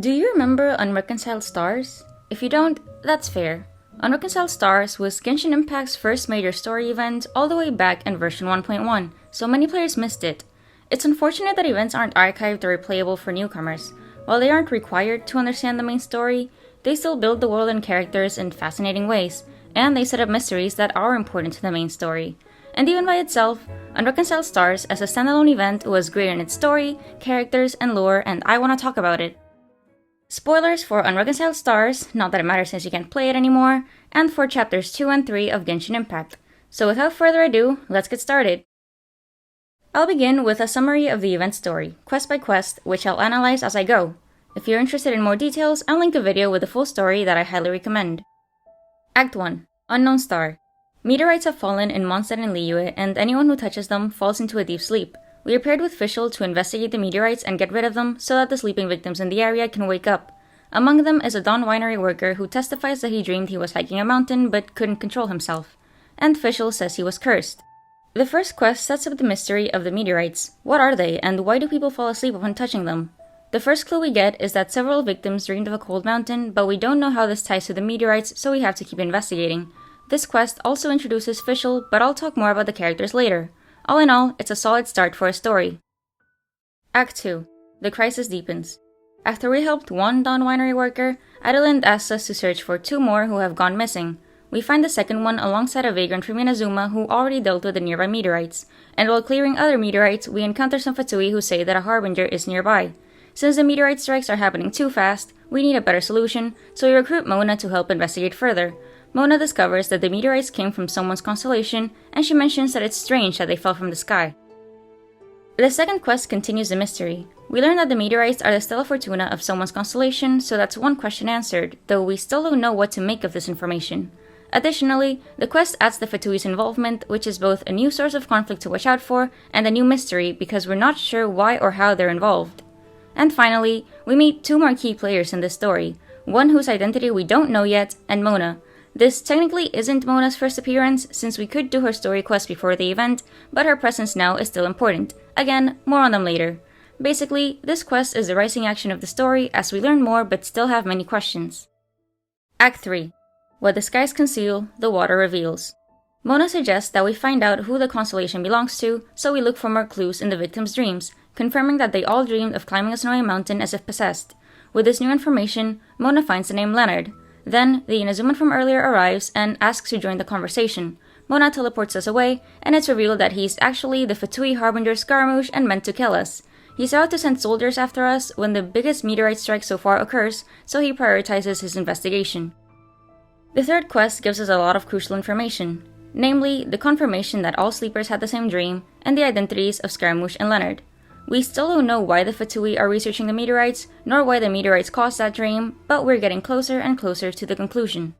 Do you remember Unreconciled Stars? If you don't, that's fair. Unreconciled Stars was Genshin Impact's first major story event all the way back in version 1.1, so many players missed it. It's unfortunate that events aren't archived or replayable for newcomers. While they aren't required to understand the main story, they still build the world and characters in fascinating ways, and they set up mysteries that are important to the main story. And even by itself, Unreconciled Stars as a standalone event was great in its story, characters, and lore, and I want to talk about it. Spoilers for Unreconciled Stars, not that it matters since you can't play it anymore, and for chapters 2 and 3 of Genshin Impact. So without further ado, let's get started. I'll begin with a summary of the event story, quest by quest, which I'll analyze as I go. If you're interested in more details, I'll link a video with the full story that I highly recommend. Act 1. Unknown Star. Meteorites have fallen in Mondstadt and Liyue, and anyone who touches them falls into a deep sleep. We are paired with Fischl to investigate the meteorites and get rid of them so that the sleeping victims in the area can wake up. Among them is a Dawn Winery worker who testifies that he dreamed he was hiking a mountain but couldn't control himself. And Fischl says he was cursed. The first quest sets up the mystery of the meteorites. What are they, and why do people fall asleep upon touching them? The first clue we get is that several victims dreamed of a cold mountain, but we don't know how this ties to the meteorites, so we have to keep investigating. This quest also introduces Fischl, but I'll talk more about the characters later. All in all, it's a solid start for a story. Act 2. The crisis deepens. After we helped one Dawn Winery worker, Adelind asks us to search for 2 more who have gone missing. We find the second one alongside a vagrant from Inazuma who already dealt with the nearby meteorites, and while clearing other meteorites, we encounter some Fatui who say that a Harbinger is nearby. Since the meteorite strikes are happening too fast, we need a better solution, so we recruit Mona to help investigate further. Mona discovers that the meteorites came from someone's constellation, and she mentions that it's strange that they fell from the sky. The second quest continues the mystery. We learn that the meteorites are the Stella Fortuna of someone's constellation, so that's one question answered, though we still don't know what to make of this information. Additionally, the quest adds the Fatui's involvement, which is both a new source of conflict to watch out for, and a new mystery because we're not sure why or how they're involved. And finally, we meet 2 more key players in this story, one whose identity we don't know yet, and Mona. This technically isn't Mona's first appearance, since we could do her story quest before the event, but her presence now is still important. Again, more on them later. Basically, this quest is the rising action of the story as we learn more but still have many questions. Act 3. What the skies conceal, the water reveals. Mona suggests that we find out who the constellation belongs to, so we look for more clues in the victims' dreams, confirming that they all dreamed of climbing a snowy mountain as if possessed. With this new information, Mona finds the name Leonard. Then, the Inazuman from earlier arrives and asks to join the conversation. Mona teleports us away, and it's revealed that he's actually the Fatui Harbinger Scaramouche and meant to kill us. He's out to send soldiers after us when the biggest meteorite strike so far occurs, so he prioritizes his investigation. The third quest gives us a lot of crucial information, namely, the confirmation that all sleepers had the same dream, and the identities of Scaramouche and Leonard. We still don't know why the Fatui are researching the meteorites, nor why the meteorites caused that dream, but we're getting closer and closer to the conclusion.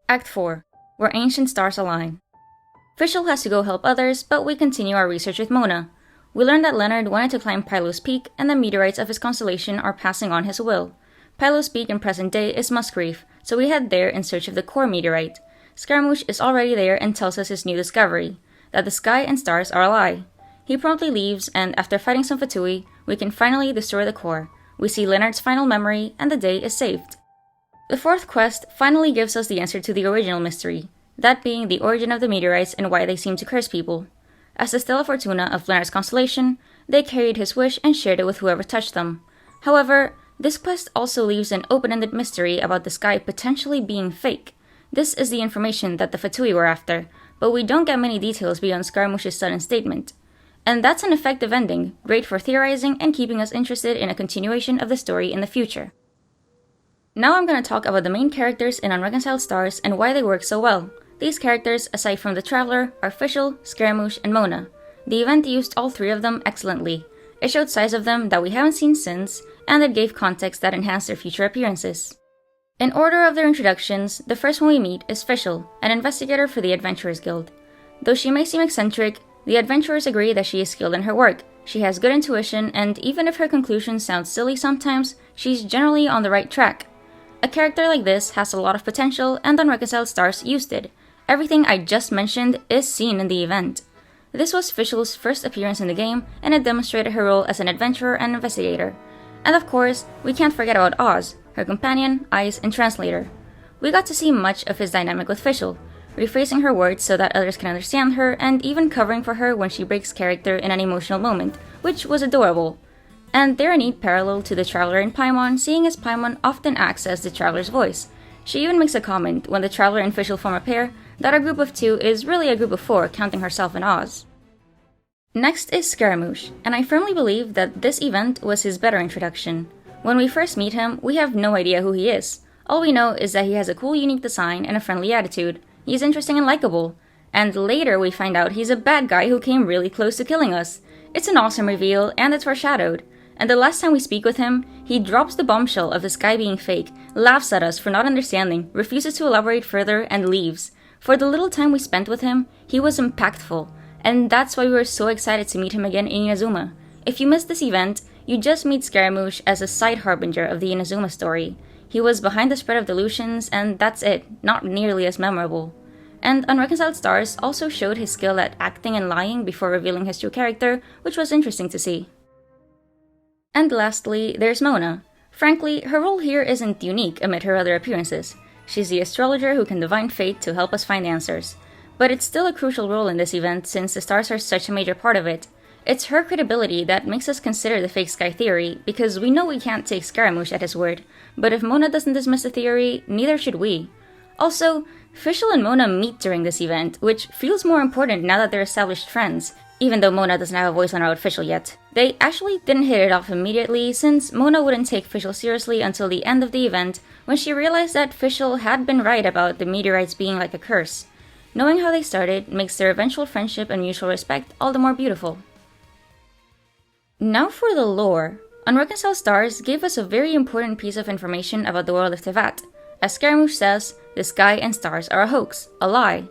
Act 4. Where ancient stars align. Fischl has to go help others, but we continue our research with Mona. We learn that Leonard wanted to climb Pylos Peak, and the meteorites of his constellation are passing on his will. Pylos Peak in present day is Musgrave, so we head there in search of the core meteorite. Scaramouche is already there and tells us his new discovery, that the sky and stars are a lie. He promptly leaves, and after fighting some Fatui, we can finally destroy the core. We see Leonard's final memory, and the day is saved. The fourth quest finally gives us the answer to the original mystery, that being the origin of the meteorites and why they seem to curse people. As the Stella Fortuna of Leonard's constellation, they carried his wish and shared it with whoever touched them. However, this quest also leaves an open-ended mystery about the sky potentially being fake. This is the information that the Fatui were after, but we don't get many details beyond Scaramouche's sudden statement. And that's an effective ending, great for theorizing and keeping us interested in a continuation of the story in the future. Now I'm going to talk about the main characters in Unreconciled Stars and why they work so well. These characters, aside from the Traveler, are Fischl, Scaramouche, and Mona. The event used all 3 of them excellently. It showed sides of them that we haven't seen since, and it gave context that enhanced their future appearances. In order of their introductions, the first one we meet is Fischl, an investigator for the Adventurers Guild. Though she may seem eccentric, the adventurers agree that she is skilled in her work, she has good intuition, and even if her conclusions sound silly sometimes, she's generally on the right track. A character like this has a lot of potential, and Unreconciled Stars used it. Everything I just mentioned is seen in the event. This was Fischl's first appearance in the game, and it demonstrated her role as an adventurer and investigator. And of course, we can't forget about Oz, her companion, eyes, and translator. We got to see much of his dynamic with Fischl, rephrasing her words so that others can understand her, and even covering for her when she breaks character in an emotional moment, which was adorable. And they're a neat parallel to the Traveler in Paimon, seeing as Paimon often acts as the Traveler's voice. She even makes a comment when the Traveler and Fischl form a pair that a group of 2 is really a group of 4, counting herself and Oz. Next is Scaramouche, and I firmly believe that this event was his better introduction. When we first meet him, we have no idea who he is. All we know is that he has a cool, unique design and a friendly attitude. He's interesting and likable. And later we find out he's a bad guy who came really close to killing us. It's an awesome reveal, and it's foreshadowed. And the last time we speak with him, he drops the bombshell of the sky being fake, laughs at us for not understanding, refuses to elaborate further, and leaves. For the little time we spent with him, he was impactful, and that's why we were so excited to meet him again in Inazuma. If you missed this event, you just meet Scaramouche as a side harbinger of the Inazuma story. He was behind the spread of delusions, and that's it, not nearly as memorable. And Unreconciled Stars also showed his skill at acting and lying before revealing his true character, which was interesting to see. And lastly, there's Mona. Frankly, her role here isn't unique amid her other appearances. She's the astrologer who can divine fate to help us find answers. But it's still a crucial role in this event since the stars are such a major part of it. It's her credibility that makes us consider the fake sky theory, because we know we can't take Scaramouche at his word, but if Mona doesn't dismiss the theory, neither should we. Also, Fischl and Mona meet during this event, which feels more important now that they're established friends, even though Mona doesn't have a voice on Route Fischl yet. They actually didn't hit it off immediately, since Mona wouldn't take Fischl seriously until the end of the event, when she realized that Fischl had been right about the meteorites being like a curse. Knowing how they started makes their eventual friendship and mutual respect all the more beautiful. Now for the lore. Unreconciled Stars gave us a very important piece of information about the world of Teyvat. As Scaramouche says, the sky and stars are a hoax, a lie.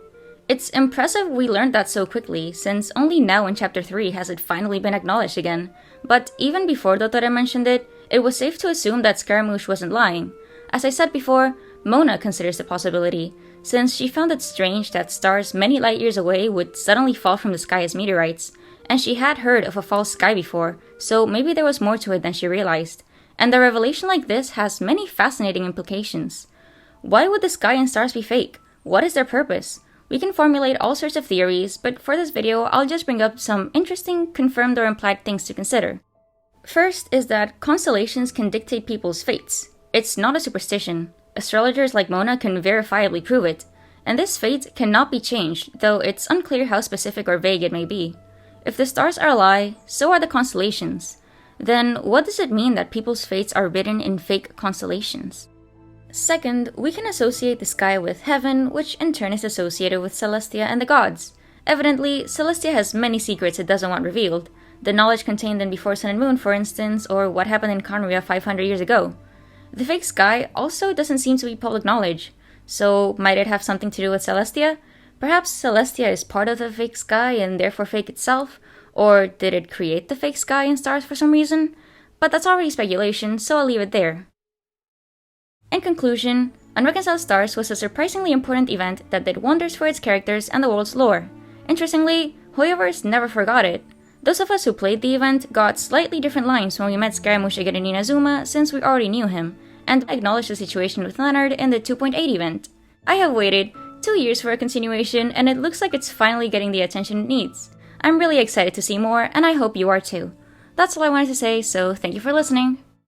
It's impressive we learned that so quickly, since only now in Chapter 3 has it finally been acknowledged again. But even before Dotore mentioned it, it was safe to assume that Scaramouche wasn't lying. As I said before, Mona considers the possibility, since she found it strange that stars many light years away would suddenly fall from the sky as meteorites, and she had heard of a false sky before, so maybe there was more to it than she realized. And a revelation like this has many fascinating implications. Why would the sky and stars be fake? What is their purpose? We can formulate all sorts of theories, but for this video, I'll just bring up some interesting confirmed or implied things to consider. First is that constellations can dictate people's fates. It's not a superstition. Astrologers like Mona can verifiably prove it. And this fate cannot be changed, though it's unclear how specific or vague it may be. If the stars are a lie, so are the constellations. Then what does it mean that people's fates are written in fake constellations? Second, we can associate the sky with heaven, which in turn is associated with Celestia and the gods. Evidently, Celestia has many secrets it doesn't want revealed. The knowledge contained in Before Sun and Moon, for instance, or what happened in Khaenri'ah 500 years ago. The fake sky also doesn't seem to be public knowledge. So, might it have something to do with Celestia? Perhaps Celestia is part of the fake sky and therefore fake itself? Or did it create the fake sky and stars for some reason? But that's already speculation, so I'll leave it there. In conclusion, Unreconciled Stars was a surprisingly important event that did wonders for its characters and the world's lore. Interestingly, Hoyoverse never forgot it. Those of us who played the event got slightly different lines when we met Scaramouche again in Inazuma since we already knew him, and acknowledged the situation with Leonard in the 2.8 event. I have waited 2 years for a continuation, and it looks like it's finally getting the attention it needs. I'm really excited to see more, and I hope you are too. That's all I wanted to say, so thank you for listening.